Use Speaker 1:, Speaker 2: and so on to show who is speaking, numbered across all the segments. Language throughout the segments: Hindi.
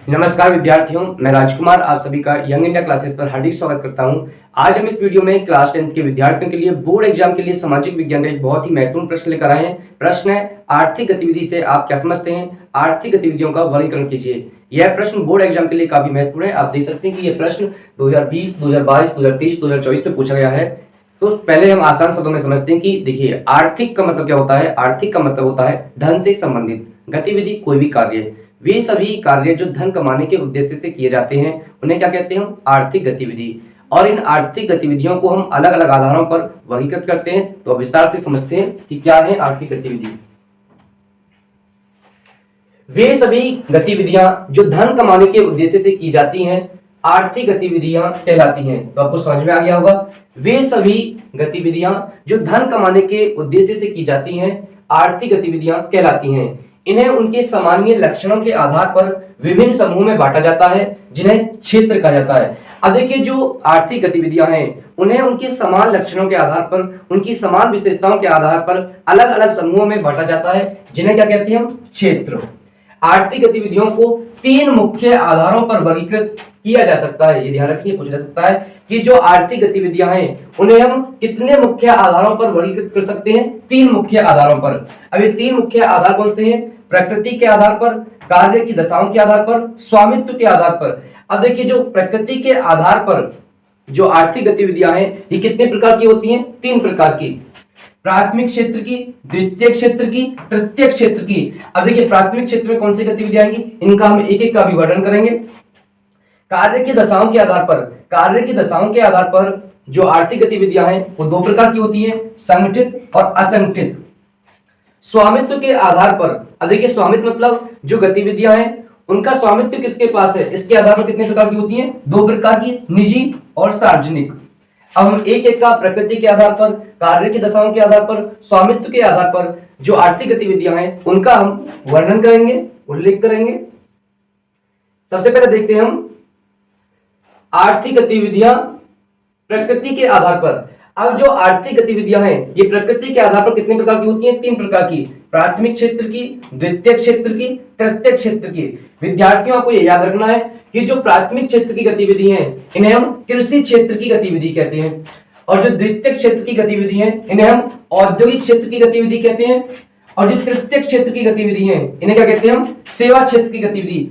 Speaker 1: नमस्कार विद्यार्थियों, मैं राजकुमार आप सभी का यंग इंडिया क्लासेस पर हार्दिक स्वागत करता हूं। आज हम इस वीडियो में क्लास 10th के विद्यार्थियों के लिए बोर्ड एग्जाम के लिए सामाजिक विज्ञान का एक बहुत ही महत्वपूर्ण प्रश्न लेकर आए हैं। प्रश्न है, आर्थिक गतिविधि से आप क्या समझते हैं? आर्थिक गतिविधियों का वर्गीकरण कीजिए। यह प्रश्न बोर्ड एग्जाम के लिए काफी महत्वपूर्ण है। आप देख सकते हैं कि यह प्रश्न 2020, 2022, 2023, 2024 में पूछा गया है। तो पहले हम आसान शब्दों में समझते हैं कि देखिए, आर्थिक का मतलब क्या होता है? आर्थिक का मतलब होता है धन से संबंधित गतिविधि, कोई भी कार्य। वे सभी कार्य जो धन कमाने के उद्देश्य से किए जाते हैं उन्हें क्या कहते हैं? हम आर्थिक गतिविधि। और इन आर्थिक गतिविधियों को हम अलग अलग आधारों पर वर्गीकृत करते हैं। तो अब विस्तार से समझते हैं कि क्या है आर्थिक गतिविधि। वे सभी गतिविधियां जो धन कमाने के उद्देश्य से की जाती हैं आर्थिक गतिविधियां कहलाती हैं। तो आपको समझ में आ गया होगा, वे सभी गतिविधियां जो धन कमाने के उद्देश्य से की जाती हैं आर्थिक गतिविधियां कहलाती हैं। इन्हें उनके सामान्य लक्षणों के आधार पर विभिन्न समूहों में बांटा जाता है जिन्हें क्षेत्र कहा जाता है। अब देखिए, जो आर्थिक गतिविधियां हैं उन्हें उनके समान लक्षणों के आधार पर, उनकी समान विशेषताओं के आधार पर अलग अलग समूहों में बांटा जाता है जिन्हें क्या कहते हैं? हम क्षेत्र। आर्थिक गतिविधियों को तीन मुख्य आधारों पर वर्गीकृत किया जा सकता है। ये ध्यान रखिए, पूछा जा सकता है कि जो आर्थिक गतिविधियां हैं उन्हें हम कितने मुख्य आधारों पर वर्गीकृत कर सकते हैं? तीन मुख्य आधारों पर। अब ये तीन मुख्य आधार कौन से हैं? प्रकृति के आधार पर, कार्य की दशाओं के आधार पर, स्वामित्व के आधार पर। अब देखिए, जो प्रकृति के आधार पर जो आर्थिक गतिविधियां हैं ये कितने प्रकार की होती हैं? तीन प्रकार की। प्राथमिक क्षेत्र की, द्वितीय क्षेत्र की, तृतीय क्षेत्र की। अब देखिए, प्राथमिक क्षेत्र में कौन सी गतिविधियां आएंगी, इनका हम एक एक का भी वर्णन करेंगे। कार्य की दशाओं के आधार पर, कार्य की दशाओं के आधार पर जो आर्थिक गतिविधियां हैं वो दो प्रकार की होती हैं, संगठित और असंगठित। स्वामित्व के आधार पर, अब देखिए स्वामित्व मतलब जो गतिविधियां हैं उनका स्वामित्व किसके पास है, इसके आधार पर कितने प्रकार की होती हैं? दो प्रकार की, निजी और सार्वजनिक। अब हम एक एक का प्रकृति के आधार पर, कार्य की दशाओं के आधार पर, स्वामित्व के आधार पर जो आर्थिक गतिविधियां हैं उनका हम वर्णन करेंगे, उल्लेख करेंगे। सबसे पहले देखते हैं हम आर्थिक गतिविधियां प्रकृति के आधार पर। अब जो आर्थिक गतिविधियां हैं ये प्रकृति के आधार पर कितने प्रकार की होती हैं? तीन प्रकार की। प्राथमिक क्षेत्र की, द्वितीय क्षेत्र की, तृतीय क्षेत्र की। विद्यार्थियों को यह याद रखना है कि जो प्राथमिक क्षेत्र की गतिविधि हैं इन्हें हम कृषि क्षेत्र की गतिविधि कहते हैं, और जो द्वितीय क्षेत्र की गतिविधि हैं इन्हें हम औद्योगिक क्षेत्र की गतिविधि कहते हैं, और जो तृतीय क्षेत्र की गतिविधि हैं इन्हें क्या कहते हैं? हम सेवा क्षेत्र की गतिविधि।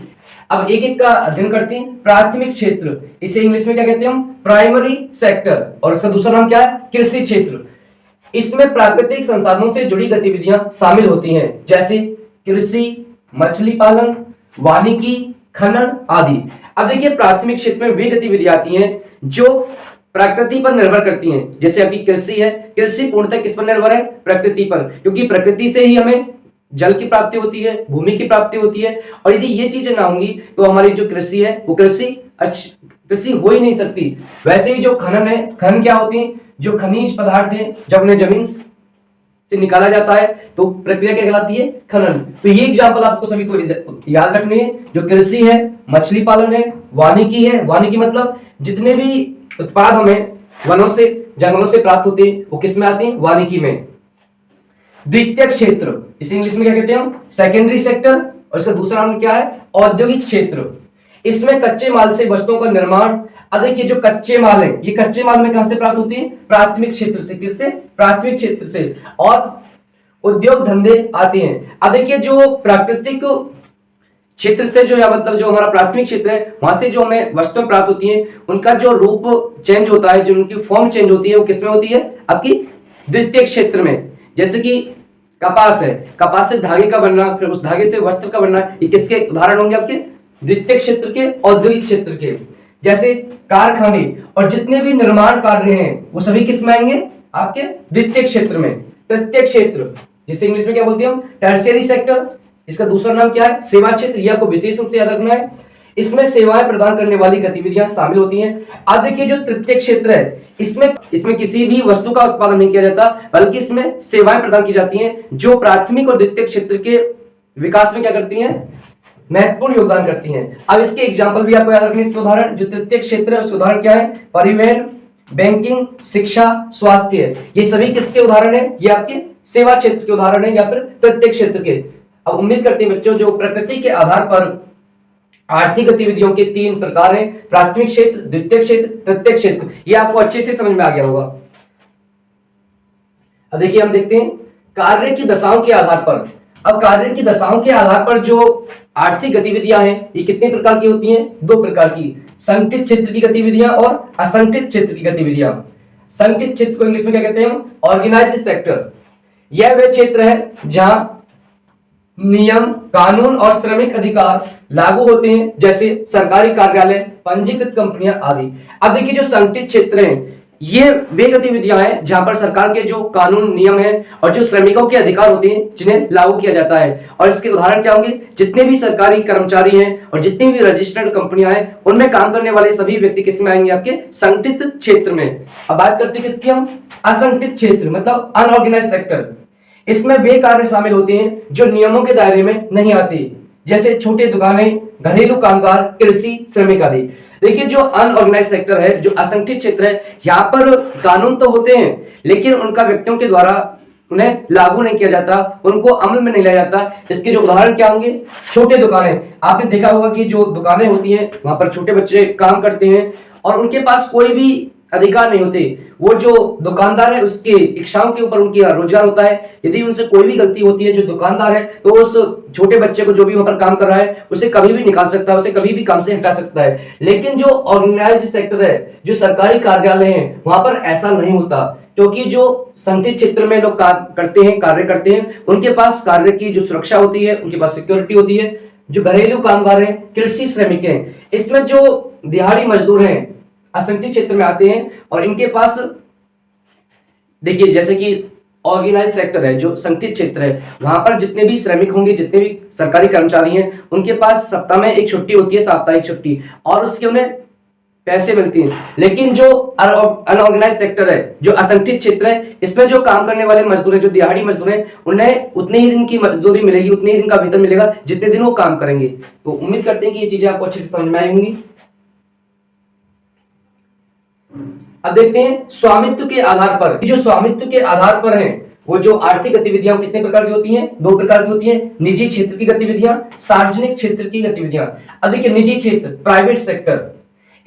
Speaker 1: अब एक एक का अध्ययन करते हैं। प्राथमिक क्षेत्र, इसे इंग्लिश में क्या कहते हैं? हम प्राइमरी सेक्टर, और इसका दूसरा नाम क्या है? कृषि क्षेत्र। इसमें प्राकृतिक संसाधनों से जुड़ी गतिविधियां शामिल होती हैं, जैसे कृषि, मछली पालन, वानिकी, खनन आदि। अब देखिए, प्राथमिक क्षेत्र में वे गतिविधियां आती हैं जो प्रकृति पर निर्भर करती हैं। जैसे अभी कृषि है, कृषि पूर्णतः किस पर निर्भर है? प्रकृति पर, क्योंकि प्रकृति से ही हमें जल की प्राप्ति होती है, भूमि की प्राप्ति होती है, और यदि ये चीजें ना होंगी तो हमारी जो कृषि है वो कृषि हो ही नहीं सकती। वैसे ही जो खनन है, खनन क्या होती है? जो खनिज पदार्थ है जब उन्हें जमीन से निकाला जाता है तो प्रक्रिया क्या कहलाती है? खनन। तो ये एग्जाम्पल आपको सभी को याद रखने हैं। जो कृषि है, मछली पालन है, वानिकी है, वानिकी मतलब जितने भी उत्पाद हमें वनों से, जंगलों से प्राप्त होते हैं वो किस में आते हैं? वानिकी में। द्वितीय क्षेत्र, इसे इंग्लिश में क्या कहते हैं? हम सेकेंडरी सेक्टर, और इसका दूसरा नाम क्या है? औद्योगिक क्षेत्र। इसमें कच्चे माल से वस्तुओं का निर्माण। अब देखिए, जो कच्चे माल है ये कच्चे माल में कहां से प्राप्त होती है? प्राथमिक क्षेत्र से। किससे? प्राथमिक क्षेत्र से। और उद्योग धंधे आते हैं। अब देखिए, जो प्राकृतिक क्षेत्र से जो, या मतलब जो हमारा प्राथमिक क्षेत्र है वहां से जो हमें वस्तुएं प्राप्त होती हैं उनका जो रूप चेंज होता है, जो उनकी फॉर्म चेंज होती है वो किसमें होती है? आपकी द्वितीय क्षेत्र में। जैसे कि कपास है, कपास से धागे का बनना, फिर उस धागे से वस्त्र का बनना, ये किसके उदाहरण होंगे? आपके द्वितीय क्षेत्र के, औद्योगिक क्षेत्र के। जैसे कारखाने और जितने भी निर्माण कार्य हैं वो सभी किस में आएंगे? आपके द्वितीय क्षेत्र में। तृतीय क्षेत्र, जिसे इंग्लिश में क्या बोलते हैं हम? Tertiary sector. इसका दूसरा नाम क्या है? सेवा क्षेत्र। यह आपको विशेष रूप से याद रखना है। इसमें सेवाएं प्रदान करने वाली गतिविधियां शामिल होती हैं। अब देखिए, जो तृतीय क्षेत्र है इसमें किसी भी वस्तु का उत्पादन नहीं किया जाता, बल्कि इसमें सेवाएं प्रदान की जाती हैं जो प्राथमिक और द्वितीय क्षेत्र के विकास में क्या करती हैं? महत्वपूर्ण योगदान करती हैं। अब इसके एग्जाम्पल भी आपको याद रखने। इसके उदाहरण, जो तृतीय क्षेत्र है उसके उदाहरण क्या है? परिवहन, बैंकिंग, शिक्षा, स्वास्थ्य। ये सभी किसके उदाहरण है? ये आपके सेवा क्षेत्र के उदाहरण है या फिर तृतीय क्षेत्र के। अब उम्मीद करते हैं बच्चों, जो प्रकृति के आधार पर आर्थिक गतिविधियों के 3 प्रकार हैं, प्राथमिक क्षेत्र, द्वितीयक क्षेत्र, तृतीयक क्षेत्र। ये आपको अच्छे से समझ में आ गया होगा। अब देखिए हम देखते हैं कार्य की दशाओं के आधार पर। अब कार्य की दशाओं के आधार पर जो आर्थिक गतिविधियां हैं ये कितने प्रकार की होती हैं? 2 प्रकार की, संगठित क्षेत्र की गतिविधियां और असंगठित क्षेत्र की गतिविधियां। संगठित क्षेत्र को इंग्लिश में क्या कहते हैं हम? Organised sector. यह वह क्षेत्र है जहां नियम, कानून और श्रमिक अधिकार लागू होते हैं, जैसे सरकारी कार्यालय, पंजीकृत कंपनियां आदि। अब देखिए जो संगठित क्षेत्र हैं ये वे गतिविधियां हैं जहां पर सरकार के जो कानून, नियम है और जो श्रमिकों के अधिकार होते हैं जिन्हें लागू किया जाता है। और इसके उदाहरण क्या होंगे? जितने भी सरकारी कर्मचारी हैं और जितनी भी रजिस्टर्ड कंपनियां हैं उनमें काम करने वाले सभी व्यक्ति किसमें आएंगे? आपके संगठित क्षेत्र में। अब बात करते हैं किसकी हम? असंगठित क्षेत्र मतलब अनऑर्गेनाइज्ड सेक्टर। इसमें वे कार्य शामिल होते हैं जो नियमों के दायरे में नहीं आते, जैसे छोटे दुकानें, घरेलू कामगार, कृषि श्रमिक आदि। देखिए जो अनऑर्गेनाइज्ड सेक्टर है, जो असंगठित क्षेत्र है, यहाँ पर कानून तो होते हैं लेकिन उनका व्यक्तियों के द्वारा उन्हें लागू नहीं किया जाता, उनको अमल में नहीं लाया जाता। इसके जो उदाहरण क्या होंगे? छोटे दुकानें। आपने देखा होगा कि जो दुकानें होती हैं वहां पर छोटे बच्चे काम करते हैं और उनके पास कोई भी अधिकार नहीं होते। वो जो दुकानदार है उसके इच्छाओं के ऊपर उनकी रोजगार होता है। यदि उनसे कोई भी गलती होती है, जो दुकानदार है तो उस छोटे बच्चे को जो भी वहां पर काम कर रहा है उसे कभी भी निकाल सकता है, उसे कभी भी काम से हटा सकता है। लेकिन जो ऑर्गेनाइज्ड सेक्टर है, जो सरकारी कार्यालय है, वहां पर ऐसा नहीं होता, क्योंकि जो संगठित क्षेत्र में लोग कार्य करते हैं उनके पास कार्य की जो सुरक्षा होती है, उनके पास सिक्योरिटी होती है। जो घरेलू कामगार हैं, कृषि श्रमिक हैं, इसमें जो दिहाड़ी मजदूर हैं असंगठित क्षेत्र में आते हैं और इनके पास देखिए जैसे कि ऑर्गेनाइज सेक्टर है, जो संगठित क्षेत्र है, वहां पर जितने भी श्रमिक होंगे, जितने भी सरकारी कर्मचारी हैं, उनके पास सप्ताह में एक छुट्टी होती है, साप्ताहिक छुट्टी, और उसके उन्हें पैसे मिलती हैं। लेकिन जो अनऑर्गेनाइज सेक्टर है, जो असंगठित क्षेत्र है, इसमें जो काम करने वाले मजदूर हैं, जो दिहाड़ी मजदूर हैं, उन्हें उतने ही दिन की मजदूरी मिलेगी, उतने ही दिन का वेतन मिलेगा जितने दिन वो काम करेंगे। तो उम्मीद करते हैं कि ये चीजें आपको अच्छे से समझ में आई होंगी। अब देखते हैं स्वामित्व के आधार पर। जो स्वामित्व के आधार पर है वो जो आर्थिक गतिविधियां कितने प्रकार की होती हैं? 2 प्रकार की होती हैं, निजी क्षेत्र की गतिविधियां, सार्वजनिक क्षेत्र की गतिविधियां। अधिक निजी क्षेत्र, प्राइवेट सेक्टर,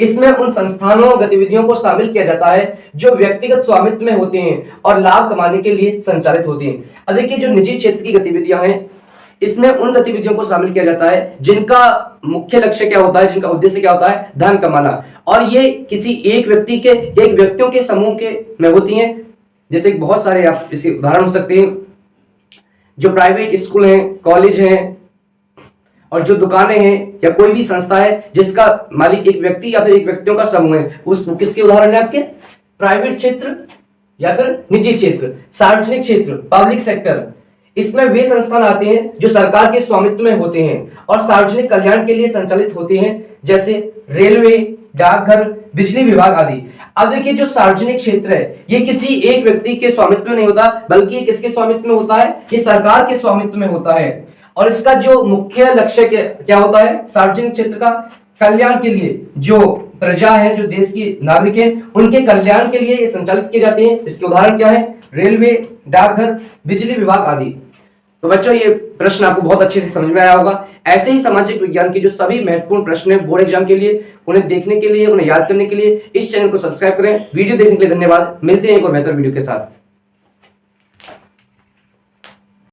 Speaker 1: इसमें उन संस्थानों और गतिविधियों को शामिल किया जाता है जो व्यक्तिगत स्वामित्व में होते हैं और लाभ कमाने के लिए संचालित होते हैं। अधिक जो निजी क्षेत्र की गतिविधियां हैं इसमें उन गतिविधियों को शामिल किया जाता है जिनका मुख्य लक्ष्य क्या होता है, जिनका उद्देश्य क्या होता है? धन कमाना। और ये किसी एक व्यक्ति के या एक व्यक्तियों के समूह के में होती हैं। जैसे बहुत सारे आप इसे उदाहरण हो सकते हैं, जो प्राइवेट स्कूल हैं, कॉलेज हैं और जो दुकानें हैं या कोई भी संस्था है जिसका मालिक एक व्यक्ति या फिर एक व्यक्तियों का समूह है, उस किसके उदाहरण है आपके? प्राइवेट क्षेत्र या फिर निजी क्षेत्र। सार्वजनिक क्षेत्र, पब्लिक सेक्टर, इसमें वे संस्थान आते हैं जो सरकार के स्वामित्व में होते हैं और सार्वजनिक कल्याण के लिए संचालित होते हैं, जैसे रेलवे, डाकघर, बिजली विभाग आदि। अब देखिए जो सार्वजनिक क्षेत्र है ये किसी एक व्यक्ति के स्वामित्व में नहीं होता, बल्कि ये किसके स्वामित्व में होता है? ये सरकार के स्वामित्व में होता है। और इसका जो मुख्य लक्ष्य क्या होता है? सार्वजनिक क्षेत्र का कल्याण के लिए, जो प्रजा है, जो देश की नागरिक है, उनके कल्याण के लिए ये संचालित किए जाते हैं। इसके उदाहरण क्या है? रेलवे, डाकघर, बिजली विभाग आदि। तो बच्चों ये प्रश्न आपको बहुत अच्छे से समझ में आया होगा। ऐसे ही सामाजिक विज्ञान के जो सभी महत्वपूर्ण प्रश्न है बोर्ड एग्जाम के लिए, उन्हें देखने के लिए, उन्हें याद करने के लिए इस चैनल को सब्सक्राइब करें। वीडियो देखने के लिए धन्यवाद। मिलते हैं एक और बेहतर वीडियो के साथ।